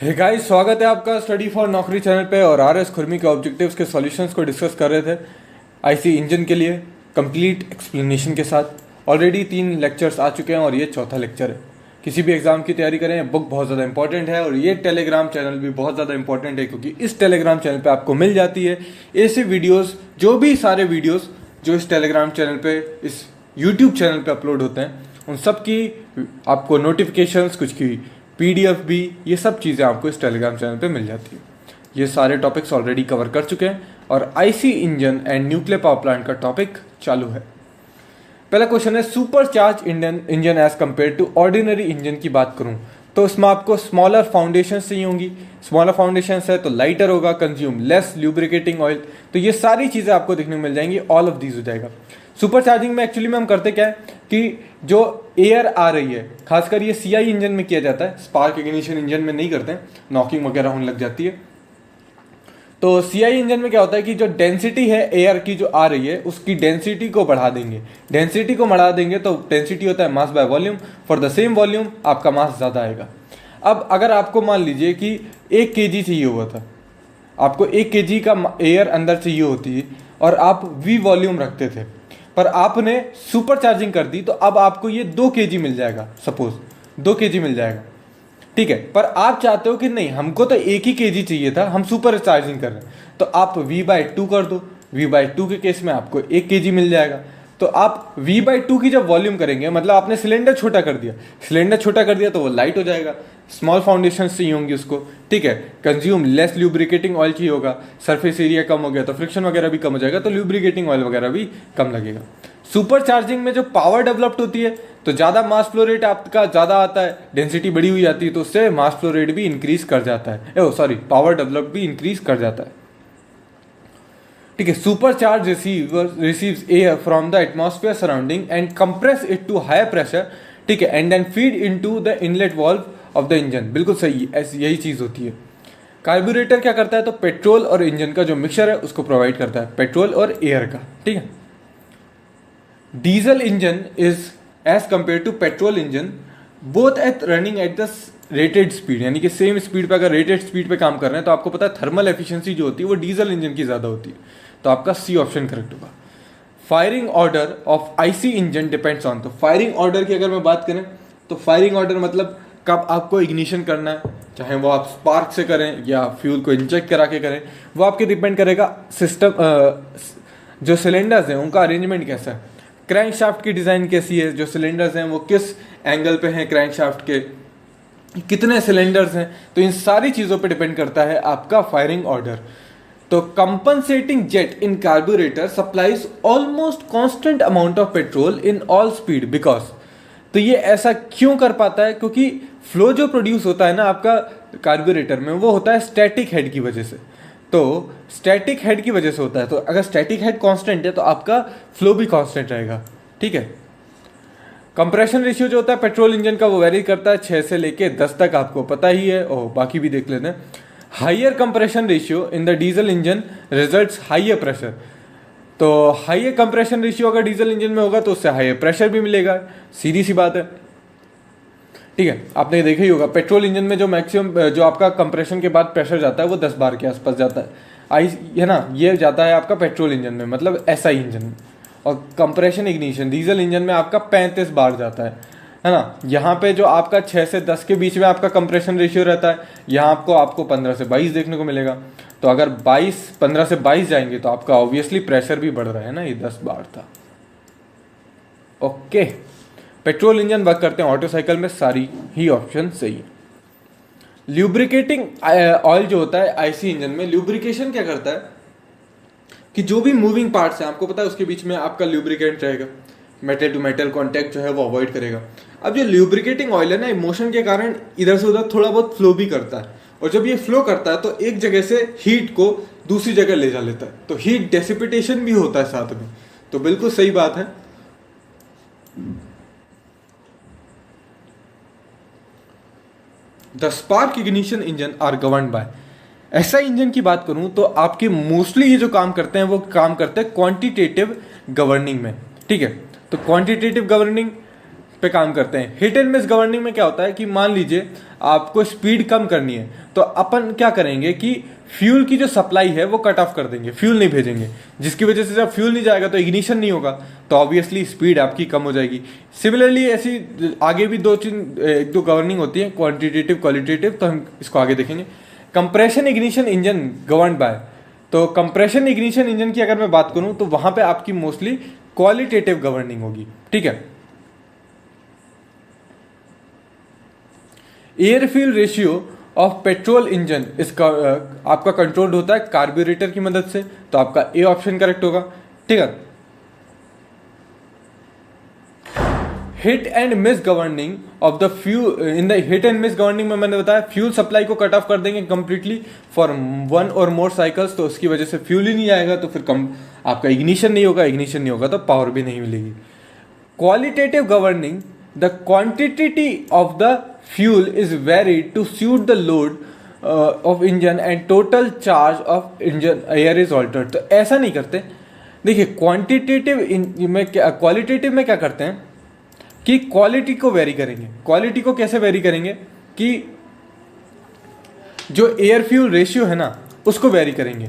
Hey guys, स्वागत है आपका स्टडी फॉर नौकरी चैनल पे। और आर एस खुरमी के ऑब्जेक्टिव्स के सॉल्यूशंस को डिस्कस कर रहे थे आईसी इंजन के लिए कंप्लीट एक्सप्लेनेशन के साथ। ऑलरेडी 3 लेक्चर्स आ चुके हैं और ये चौथा लेक्चर है। किसी भी एग्जाम की तैयारी करें, बुक बहुत ज़्यादा इंपॉर्टेंट है और ये टेलीग्राम चैनल भी बहुत ज़्यादा इंपॉर्टेंट है, क्योंकि इस टेलीग्राम चैनल पे आपको मिल जाती है ऐसे वीडियोस, जो भी सारे वीडियोस जो इस टेलीग्राम चैनल पे, इस यूट्यूब चैनल पे अपलोड होते हैं, उन सब की आपको नोटिफिकेशंस, कुछ की पीडीएफ भी, ये सब चीज़ें आपको इस टेलीग्राम चैनल पे मिल जाती है। ये सारे टॉपिक्स ऑलरेडी कवर कर चुके हैं और IC engine and nuclear power plant का टॉपिक चालू है। पहला क्वेश्चन है, super charge engine as compared to ordinary engine की बात करूं तो इसमें आपको स्मॉलर फाउंडेशन चाहिए होंगी। स्मॉलर फाउंडेशन है तो लाइटर होगा, कंज्यूम लेस ल्यूब्रिकेटिंग ऑयल। तो ये सारी चीज़ें आपको देखने को मिल जाएंगी, ऑल ऑफ दीज हो जाएगा। सुपर चार्जिंग में एक्चुअली में हम करते क्या है कि जो एयर आ रही है, खासकर ये सीआई इंजन में किया जाता है, स्पार्क इग्निशन इंजन में नहीं करते हैं, नॉकिंग वगैरह होने लग जाती है। तो सीआई इंजन में क्या होता है कि जो डेंसिटी है एयर की जो आ रही है, उसकी डेंसिटी को बढ़ा देंगे। डेंसिटी को बढ़ा देंगे तो डेंसिटी होता है mass by volume, for the same volume आपका मास ज़्यादा आएगा। अब अगर आपको मान लीजिए कि 1 kg चाहिए हुआ था, आपको 1 kg का एयर अंदर चाहिए होती है और आप वी वॉल्यूम रखते थे, पर आपने सुपर चार्जिंग कर दी तो अब आपको ये 2 kg मिल जाएगा। सपोज 2 kg मिल जाएगा, ठीक है, पर आप चाहते हो कि नहीं, हमको तो 1 ही kg चाहिए था, हम सुपर चार्जिंग कर रहे हैं, तो आप v/2 कर दो। v/2 के केस में आपको 1 kg मिल जाएगा। तो आप v/2 की जब वॉल्यूम करेंगे, मतलब आपने सिलेंडर छोटा कर दिया, सिलेंडर छोटा कर दिया तो वो लाइट हो जाएगा। स्मॉल फाउंडेशन चाहिए होंगी उसको, ठीक है, कंज्यूम लेस ल्यूब्रिकेटिंग ऑयल चाहिए होगा, सरफेस एरिया कम हो गया तो फ्रिक्शन वगैरह भी कम हो जाएगा, तो ल्यूब्रिकेटिंग ऑयल वगैरह भी कम लगेगा। सुपर चार्जिंग में जो पावर डेवलप्ड होती है तो ज़्यादा मास फ्लो रेट आपका ज़्यादा आता है, डेंसिटी बड़ी हुई जाती है, तो उससे मास फ्लो रेट भी इंक्रीज कर जाता है, पावर डेवलप भी इंक्रीज कर जाता है, ठीक है। Super charge receives air from the atmosphere surrounding and compress it to higher pressure, ठीक है, and then feed into the inlet valve of the engine. बिल्कुल सही, ऐसी यही चीज़ होती है। कार्बोरेटर क्या करता है, तो पेट्रोल और इंजन का जो मिक्सचर है उसको प्रोवाइड करता है, पेट्रोल और एयर का, ठीक है। Diesel engine is as compared to petrol engine both at running at the rated speed, यानी कि सेम स्पीड पे अगर रेटेड स्पीड पे काम कर रहे हैं तो आपको पता है थर्मल एफिशिएंसी जो होती है वो डीजल इंजन की ज़्यादा होती है, तो आपका सी ऑप्शन करेक्ट होगा। Firing order of IC engine depends on, तो फायरिंग ऑर्डर की अगर मैं बात करें तो फायरिंग ऑर्डर मतलब कब आपको इग्निशन करना है, चाहे वो आप स्पार्क से करें या फ्यूल को इंजेक्ट करा के करें, वो आपके डिपेंड करेगा सिस्टम, जो सिलेंडर्स हैं उनका अरेंजमेंट कैसा है, क्रैंक शाफ्ट की डिज़ाइन कैसी है, जो सिलेंडर्स हैं वो किस एंगल पे हैं, क्रैंक शाफ्ट के कितने सिलेंडर्स हैं, तो इन सारी चीज़ों पे डिपेंड करता है आपका फायरिंग ऑर्डर। तो compensating jet in carburettor supplies almost constant amount of petrol in all speed because, तो ये ऐसा क्यों कर पाता है, क्योंकि फ्लो जो प्रोड्यूस होता है ना आपका कार्बोरेटर में, वो होता है स्टैटिक हेड की वजह से। तो स्टैटिक हेड की वजह से होता है, तो अगर स्टैटिक हेड कांस्टेंट है तो आपका फ्लो भी कांस्टेंट रहेगा, ठीक है। कंप्रेशन रेशियो जो होता है पेट्रोल इंजन का वो वेरी करता है 6 से लेके 10 तक, आपको पता ही है, और बाकी भी देख लेते हैं। Higher compression ratio in the diesel engine results higher pressure, तो हाइयर कंप्रेशन रेशियो अगर डीजल इंजन में होगा तो उससे हाइयर प्रेशर भी मिलेगा, सीधी सी बात है, ठीक है। आपने देखा ही होगा पेट्रोल इंजन में जो मैक्सिमम जो आपका कंप्रेशन के बाद प्रेशर जाता है वो 10 बार के आसपास जाता है, आई है ना, ये जाता है आपका पेट्रोल इंजन में, मतलब एसआई इंजन में। और कंप्रेशन इग्निशन डीजल इंजन में आपका 35 बार जाता है ना। यहाँ पे जो आपका 6 से 10 के बीच में आपका कंप्रेशन रेशियो रहता है, यहाँ आपको 15 से 22 देखने को मिलेगा। तो अगर 15 से 22 जाएंगे तो आपका ऑब्वियसली प्रेशर भी बढ़ रहा है ना, ये 10 बार था, ओके। पेट्रोल इंजन वर्क करते हैं ऑटो साइकिल में, सारी ही ऑप्शन सही है। ल्यूब्रिकेटिंग ऑयल जो होता है आईसी इंजन में, ल्यूब्रिकेशन क्या करता है कि जो भी मूविंग पार्ट्स हैं आपको पता है उसके बीच में आपका ल्यूब्रिकेंट रहेगा, मेटल टू मेटल कांटेक्ट जो है वो अवॉइड करेगा। अब जो ल्यूब्रिकेटिंग ऑयल है ना, इमोशन के कारण इधर से उधर थोड़ा बहुत फ्लो भी करता है, और जब ये फ्लो करता है तो एक जगह से हीट को दूसरी जगह ले जा लेता है, तो हीट डेसिपिटेशन भी होता है साथ में, तो बिल्कुल सही बात है। The spark ignition engine are governed by, ऐसा इंजन की बात करूं तो आपके मोस्टली ये जो काम करते हैं वो काम करते हैं क्वांटिटेटिव गवर्निंग में, ठीक है। तो क्वांटिटेटिव गवर्निंग पे काम करते हैं। हिट एंड मिस गवर्निंग में क्या होता है कि मान लीजिए आपको स्पीड कम करनी है, तो अपन क्या करेंगे कि फ्यूल की जो सप्लाई है वो कट ऑफ कर देंगे, फ्यूल नहीं भेजेंगे, जिसकी वजह से जब फ्यूल नहीं जाएगा तो इग्निशन नहीं होगा, तो ऑब्वियसली स्पीड आपकी कम हो जाएगी। सिमिलरली ऐसी आगे भी एक दो गवर्निंग होती है, क्वांटिटेटिव क्वालिटेटिव, तो हम इसको आगे देखेंगे। Compression ignition engine govern by, तो कंप्रेशन इग्निशन इंजन की अगर मैं बात करूं तो वहां पे आपकी मोस्टली क्वालिटेटिव गवर्निंग होगी, ठीक है। Air fuel ratio of petrol engine इसका आपका कंट्रोल्ड होता है कार्ब्यूरेटर की मदद से, तो आपका ए ऑप्शन करेक्ट होगा, ठीक है। Hit and miss governing of the fuel, in the hit and miss governing में मैंने बताया फ्यूल सप्लाई को कट ऑफ कर देंगे कंप्लीटली फॉर वन और मोर साइकिल्स, तो उसकी वजह से फ्यूल ही नहीं आएगा, तो फिर कम आपका इग्निशन नहीं होगा, इग्निशन नहीं होगा तो पावर भी नहीं मिलेगी। Qualitative governing, the quantity of the fuel is varied to suit the load of engine and total charge of engine air is altered, तो ऐसा नहीं करते। देखिए क्वांटिटेटिव में क्या, क्वालिटेटिव में क्या करते हैं कि क्वालिटी को वेरी करेंगे। क्वालिटी को कैसे वेरी करेंगे कि जो एयर फ्यूल रेशियो है ना उसको वेरी करेंगे,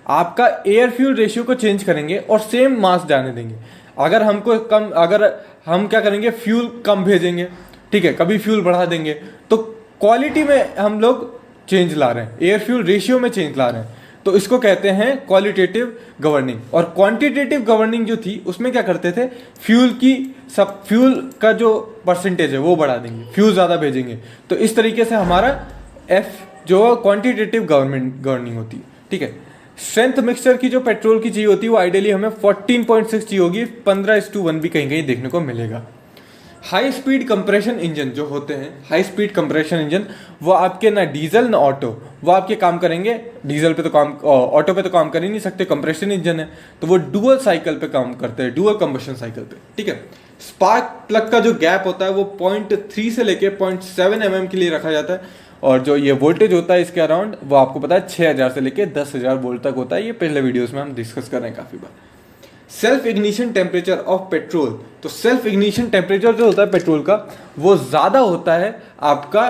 आपका एयर फ्यूल रेशियो को चेंज करेंगे और सेम मास जाने देंगे। अगर हम क्या करेंगे, फ्यूल कम भेजेंगे, ठीक है, कभी फ्यूल बढ़ा देंगे, तो क्वालिटी में हम लोग चेंज ला रहे हैं, एयर फ्यूल रेशियो में चेंज ला रहे हैं, तो इसको कहते हैं क्वालिटेटिव गवर्निंग। और क्वांटिटेटिव गवर्निंग जो थी उसमें क्या करते थे, फ्यूल का जो परसेंटेज है वो बढ़ा देंगे, फ्यूल ज़्यादा भेजेंगे, तो इस तरीके से हमारा एफ जो क्वांटिटेटिव गवर्निंग होती है, ठीक है। स्ट्रेंथ मिक्सचर की जो पेट्रोल की चाहिए होती है वो आइडियली हमें 14.6 चाहिए होगी, 15:1 भी कहीं कहीं देखने को मिलेगा। हाई स्पीड कंप्रेशन इंजन जो होते हैं, हाई स्पीड कंप्रेशन इंजन, वो आपके ना डीजल ना ऑटो, वो आपके काम करेंगे डीजल पे तो काम, ऑटो पे तो काम कर ही नहीं सकते, कंप्रेशन इंजन है, तो वो डुअल साइकिल पे काम करते हैं, डुअल कंबशन साइकिल पे, ठीक है। स्पार्क प्लग का जो गैप होता है वो 0.3 से लेके 0.7 mm के लिए रखा जाता है, और जो ये वोल्टेज होता है इसके अराउंड वो आपको पता है 6000 से लेके 10,000 वोल्ट तक होता है, ये पिछले वीडियोस में हम डिस्कस कर रहे हैं काफी बार। Self ignition temperature of petrol, तो सेल्फ इग्निशन टेम्परेचर जो होता है पेट्रोल का वो ज़्यादा होता है आपका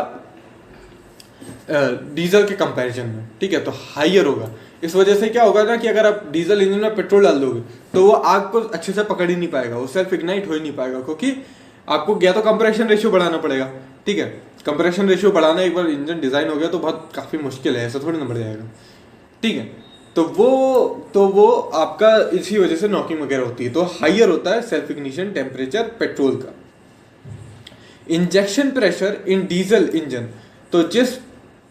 डीजल के कंपैरिजन में, ठीक है, तो हाइयर होगा। इस वजह से क्या होगा ना कि अगर आप डीजल इंजन में पेट्रोल डाल दोगे तो वो आग को अच्छे से पकड़ ही नहीं पाएगा, वो सेल्फ इग्नाइट हो ही नहीं पाएगा, क्योंकि आपको या तो कंप्रेशन रेशियो बढ़ाना पड़ेगा, ठीक है। कंप्रेशन रेशियो बढ़ाना एक बार इंजन डिजाइन हो गया तो बहुत काफ़ी मुश्किल है, ऐसा थोड़ी ना बढ़ जाएगा, ठीक है। तो वो आपका इसी वजह से नॉकिंग वगैरह होती है, तो हाइयर होता है सेल्फ इग्निशन टेम्परेचर पेट्रोल का। Injection pressure in diesel engine, तो जिस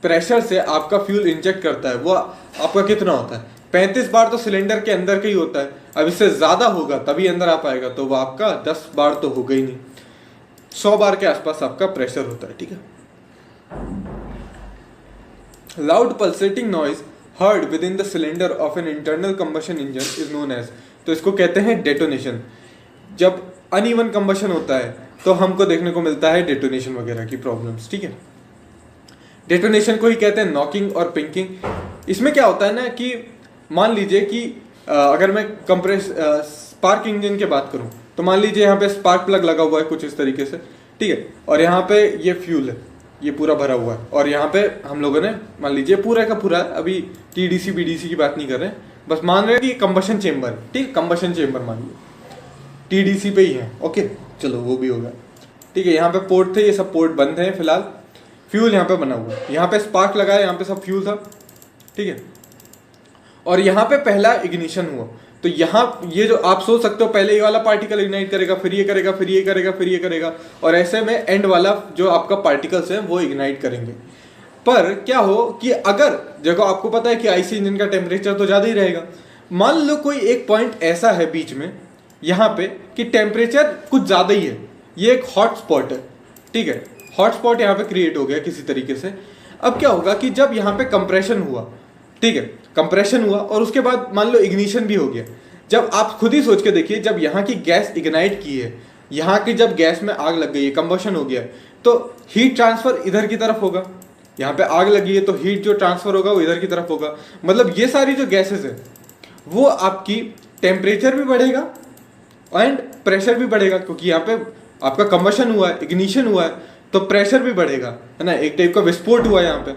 प्रेशर से आपका फ्यूल इंजेक्ट करता है वो आपका कितना होता है, 35 बार तो सिलेंडर के अंदर का ही होता है, अब इससे ज्यादा होगा तभी अंदर आ पाएगा, तो वो आपका 10 बार तो होगा ही नहीं, 100 बार के आसपास आपका प्रेशर होता है, ठीक है। Loud pulsating noise heard within the cylinder of an internal combustion engine is known as, तो इसको कहते हैं डेटोनेशन। जब अनइवन कंबशन होता है तो हमको देखने को मिलता है डेटोनेशन वगैरह की प्रॉब्लम्स, ठीक है। डेटोनेशन को ही कहते हैं नॉकिंग और पिंकिंग। इसमें क्या होता है ना कि मान लीजिए कि अगर मैं स्पार्क इंजन की बात करूं तो मान लीजिए यहाँ पे स्पार्क प्लग लगा हुआ है कुछ इस तरीके से, ठीक है, और यहाँ पे ये फ्यूल है, ये पूरा भरा हुआ है, और यहाँ पे हम लोगों ने मान लीजिए पूरा का पूरा, अभी टीडीसी बीडीसी की बात नहीं कर रहे हैं, बस मान रहे हैं कि कंबशन चेम्बर, ठीक, कंबशन चेम्बर मान लो टीडीसी पे ही है, ओके, चलो वो भी होगा, ठीक है। यहाँ पे पोर्ट थे, ये सब पोर्ट बंद है फिलहाल, फ्यूल यहाँ पे बना हुआ है, यहाँ पे स्पार्क लगा है, यहाँ पे सब फ्यूल था, ठीक है, और यहाँ पे पहला इग्निशन हुआ, तो यहाँ ये जो आप सोच सकते हो पहले ये वाला पार्टिकल इग्नाइट करेगा, फिर ये करेगा, फिर ये करेगा, फिर ये करेगा, और ऐसे में एंड वाला जो आपका पार्टिकल्स है वो इग्नाइट करेंगे। पर क्या हो कि अगर देखो आपको पता है कि आईसी इंजन का टेम्परेचर तो ज़्यादा ही रहेगा, मान लो कोई एक पॉइंट ऐसा है बीच में यहाँ पे कि टेम्परेचर कुछ ज़्यादा ही है, ये एक हॉट स्पॉट है, ठीक है, हॉट स्पॉट यहाँ पे क्रिएट हो गया किसी तरीके से। अब क्या होगा कि जब यहाँ पे कंप्रेशन हुआ, ठीक है, कंप्रेशन हुआ और उसके बाद मान लो इग्निशन भी हो गया, जब आप खुद ही सोच के देखिए, जब यहाँ की गैस इग्नाइट की है, यहाँ की जब गैस में आग लग गई है, कंबशन हो गया है, तो हीट ट्रांसफर इधर की तरफ होगा, यहाँ पे आग लगी है तो हीट जो ट्रांसफर होगा वो इधर की तरफ होगा, मतलब ये सारी जो गैसेस है वो आपकी टेम्परेचर भी बढ़ेगा एंड प्रेशर भी बढ़ेगा, क्योंकि यहाँ पे आपका कंबशन हुआ है, इग्निशन हुआ है, तो प्रेशर भी बढ़ेगा, है ना, एक टाइप का विस्फोट हुआ है यहाँ पे।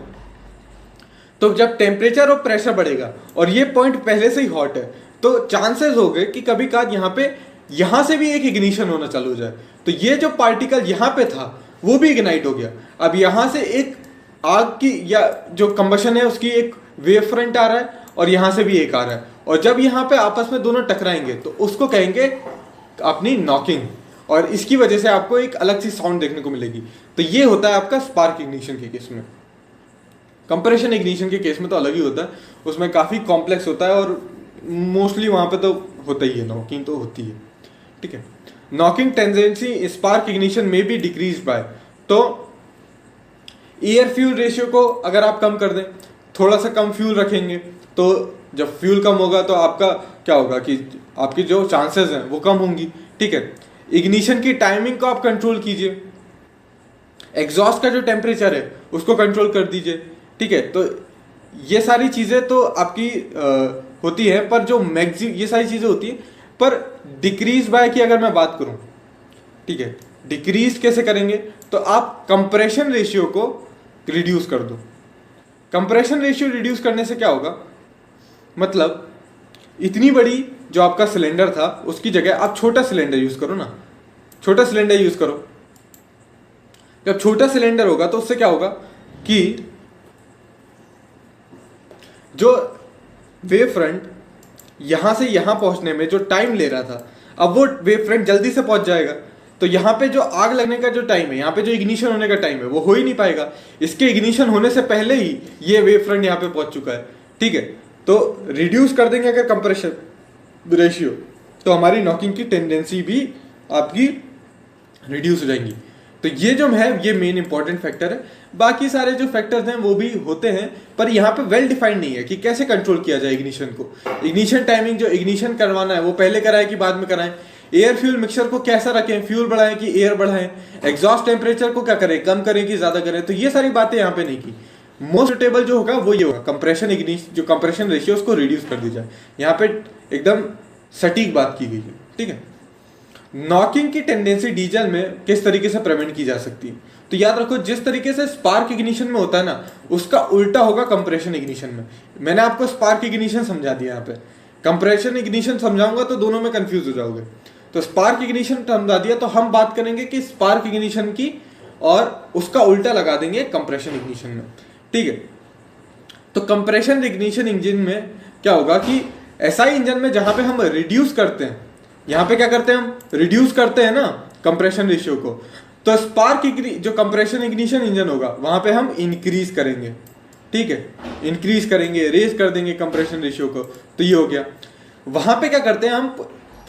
तो जब टेम्परेचर और प्रेशर बढ़ेगा और ये पॉइंट पहले से ही हॉट है, तो चांसेस हो गए कि कभी कभार यहाँ से भी एक इग्निशन होना चालू हो जाए। तो ये जो पार्टिकल यहाँ पे था वो भी इग्नाइट हो गया। अब यहाँ से एक आग की या जो कंबशन है उसकी एक वेव फ्रंट आ रहा है और यहाँ से भी एक आ रहा है, और जब यहाँ पे आपस में दोनों टकराएंगे तो उसको कहेंगे अपनी नॉकिंग, और इसकी वजह से आपको एक अलग सी साउंड देखने को मिलेगी। तो ये होता है आपका स्पार्क इग्निशन के केस में। कंप्रेशन इग्निशन के केस में तो अलग ही होता है, उसमें काफ़ी कॉम्प्लेक्स होता है और मोस्टली वहाँ पे तो होता ही है, नॉकिंग तो होती है, ठीक है। नॉकिंग टेंडेंसी स्पार्क इग्निशन में भी डिक्रीज बाय, तो एयर फ्यूल रेशियो को अगर आप कम कर दें, थोड़ा सा कम फ्यूल रखेंगे, तो जब फ्यूल कम होगा तो आपका क्या होगा कि आपकी जो चांसेस हैं वो कम होंगी, ठीक है। इग्निशन की टाइमिंग को आप कंट्रोल कीजिए, एग्जॉस्ट का जो टेम्परेचर है उसको कंट्रोल कर दीजिए, ठीक है। तो ये सारी चीज़ें तो आपकी होती है, पर जो ये सारी चीज़ें होती है, पर डिक्रीज बाय की अगर मैं बात करूं, ठीक है, डिक्रीज कैसे करेंगे, तो आप कंप्रेशन रेशियो को रिड्यूस कर दो। कंप्रेशन रेशियो रिड्यूस करने से क्या होगा, मतलब इतनी बड़ी जो आपका सिलेंडर था उसकी जगह आप छोटा सिलेंडर यूज करो ना, छोटा सिलेंडर यूज करो। जब छोटा सिलेंडर होगा तो उससे क्या होगा कि जो वेव फ्रंट यहां से यहां पहुंचने में जो टाइम ले रहा था, अब वो वेव फ्रंट जल्दी से पहुंच जाएगा। तो यहाँ पे जो आग लगने का जो टाइम है, यहाँ पे जो इग्निशन होने का टाइम है, वो हो ही नहीं पाएगा। इसके इग्निशन होने से पहले ही ये वेव फ्रंट यहाँ पे पहुंच चुका है, ठीक है। तो रिड्यूस कर देंगे अगर कंप्रेशन रेशियो, तो हमारी नॉकिंग की टेंडेंसी भी आपकी रिड्यूस हो जाएंगी। तो ये जो है ये मेन इंपॉर्टेंट फैक्टर है। बाकी सारे जो फैक्टर्स हैं वो भी होते हैं, पर यहाँ पे वेल डिफाइंड नहीं है कि कैसे कंट्रोल किया जाए इग्निशन को। इग्निशन टाइमिंग जो इग्निशन करवाना है वो पहले कराएं कि बाद में कराएं, एयर फ्यूल मिक्सचर को कैसा रखें, फ्यूल बढ़ाएं कि एयर बढ़ाएं, एग्जॉस्ट टेम्परेचर को क्या करें, कम करें कि ज्यादा करें, तो ये सारी बातें यहाँ पे नहीं की। मोस्ट सुटेबल जो होगा वो ये होगा, कंप्रेशन इग्निशन जो कंप्रेशन रेशियो उसको रिड्यूस कर दी जाए। यहाँ पे एकदम सटीक बात की गई है, ठीक है। नॉकिंग की टेंडेंसी डीजल में किस तरीके से प्रिवेंट की जा सकती है, तो याद रखो जिस तरीके से स्पार्क इग्निशन में होता है ना, उसका उल्टा होगा कंप्रेशन इग्निशन में। मैंने आपको स्पार्क इग्निशन समझा दिया, यहाँ पे कंप्रेशन इग्निशन समझाऊंगा तो दोनों में कंफ्यूज हो जाओगे। तो स्पार्क इग्निशन समझा दिया, तो हम बात करेंगे कि स्पार्क इग्निशन की और उसका उल्टा लगा देंगे कंप्रेशन इग्निशन में, ठीक है। तो कंप्रेशन इग्निशन इंजन में क्या होगा कि ऐसा ही इंजन में जहां पे हम रिड्यूस करते हैं, यहाँ पे क्या करते हैं हम रिड्यूस करते हैं ना कंप्रेशन रेशियो को, तो स्पार्क जो कंप्रेशन इग्निशन इंजन होगा वहां पे हम इंक्रीज करेंगे, ठीक है, इंक्रीज करेंगे, रेज कर देंगे कंप्रेशन रेशियो को। तो ये हो गया। वहां पे क्या करते हैं हम,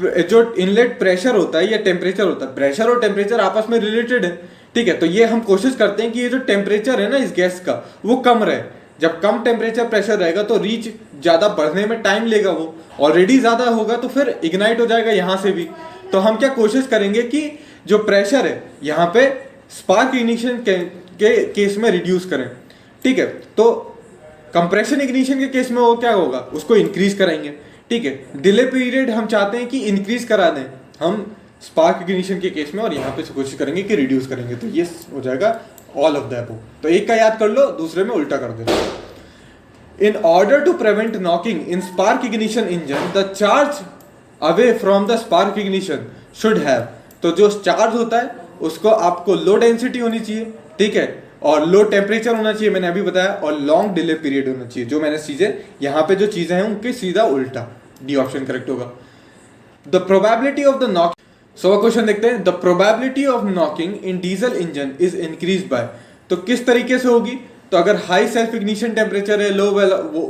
जो इनलेट प्रेशर होता है या टेम्परेचर होता है, प्रेशर और टेम्परेचर आपस में रिलेटेड है, ठीक है। तो ये हम कोशिश करते हैं कि ये जो टेम्परेचर है ना इस गैस का वो कम रहे। जब कम टेम्परेचर प्रेशर रहेगा तो रीच ज्यादा बढ़ने में टाइम लेगा, वो ऑलरेडी ज्यादा होगा तो फिर इग्नाइट हो जाएगा यहाँ से भी। तो हम क्या कोशिश करेंगे कि जो प्रेशर है यहाँ पे स्पार्क इग्निशन के केस में रिड्यूस करें, ठीक है। तो कंप्रेशन इग्निशन के केस में वो क्या होगा, उसको इंक्रीज कराएंगे, ठीक है। डिले पीरियड हम चाहते हैं कि इंक्रीज करा दें हम स्पार्क इग्निशन के केस में, और यहाँ पे कोशिश करेंगे कि रिड्यूस करेंगे। तो ये हो जाएगा ऑल ऑफ द अबव। तो एक का याद कर लो, दूसरे में उल्टा कर देना। In order to prevent knocking in spark ignition engine, the charge away from the spark ignition should have, तो जो चार्ज होता है उसको आपको लो डेंसिटी होनी चाहिए, ठीक है, और लो टेम्परेचर होना चाहिए, मैंने अभी बताया, और लॉन्ग डिले पीरियड होना चाहिए। जो मैंने चीजें यहाँ पे जो चीजें हैं उनके सीधा उल्टा, डी ऑप्शन करेक्ट होगा। The probability of the knock, so question देखते हैं। The probability of knocking in diesel engine is increase by, तो किस तरीके से होगी, तो अगर हाई सेल्फ इग्निशन टेम्परेचर है, लो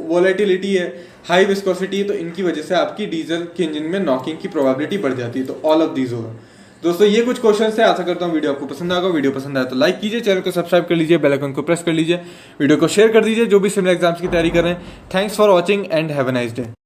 वोलेटिलिटी है, हाई विस्कोसिटी है, तो इनकी वजह से आपकी डीजल के इंजन में नॉकिंग की प्रोबेबिलिटी बढ़ जाती है। तो ऑल ऑफ दीज होगा। दोस्तों ये कुछ क्वेश्चन थे, आशा करता हूँ वीडियो आपको पसंद आएगा। वीडियो पसंद आया तो लाइक कीजिए, चैनल को सब्सक्राइब कर लीजिए, बेल आइकन को प्रेस कर लीजिए, वीडियो को शेयर कर दीजिए जो भी सिविल एग्जाम्स की तैयारी कर रहे हैं। Thanks for watching and have a nice day.